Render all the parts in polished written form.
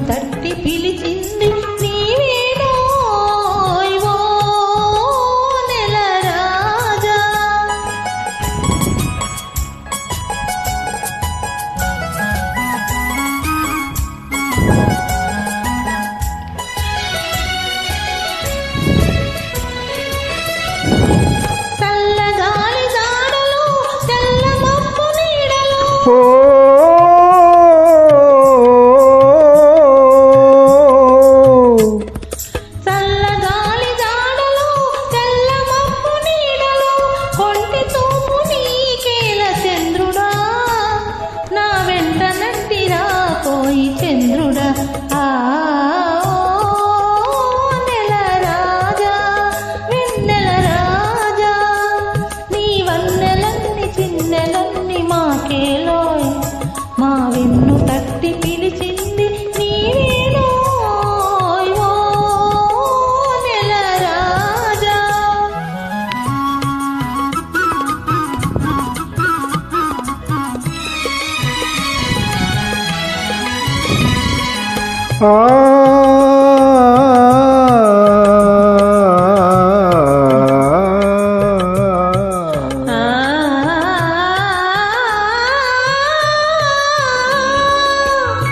తట్టి పిలిచింది నీవేనోయ్ ఓ నెల రాజా. చల్లగాలి జాడలు తెల్ల మబ్బు నీడలు చంద్రుడా ఆ నెల రాజా వెన్నెల రాజా నీ వన్నెలన్ని చిన్నెలన్ని మాకేలోయ్ మా వెన్ను తట్టి పిలిచింది నీవేనోయ్ ఓ నెల రాజా.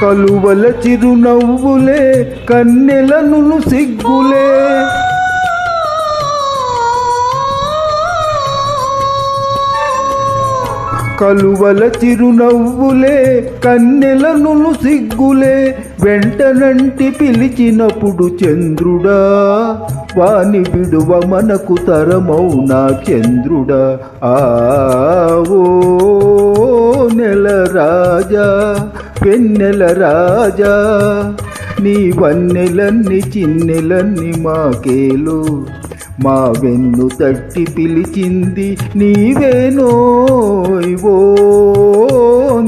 కలువల చిరునవ్వులే కన్నెలను సిగ్గులే కలువల చిరునవ్వులే కన్నెలను సిగ్గులే వెంటనంటి పిలిచినప్పుడు చంద్రుడా వాని విడువ మనకు తరమౌనా చంద్రుడా ఓ నెల రాజా వెన్నెల రాజా నీ వన్నెలన్ని చిన్నెలన్ని మాకేలు మా వెన్ను తట్టి పిలిచింది నీవేనోయ్ ఓ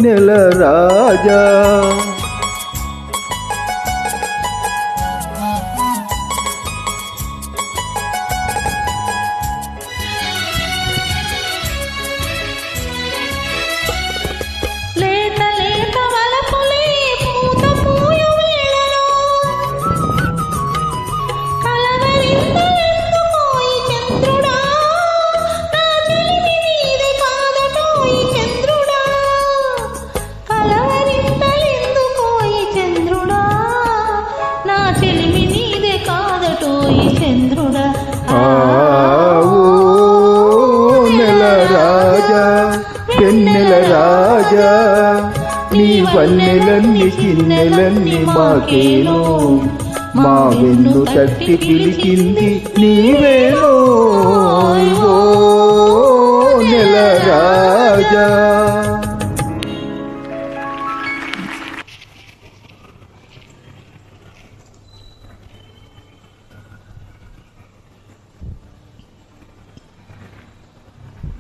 నెల రాజా. చంద్రుడా నెల రాజా వెన్నెల రాజా నీ వన్నెలన్ని చిన్నెలన్ని మాకేలో మా వెన్ను తట్టి పిలిచింది నీవేనోయ్ ఓ నెల రాజా.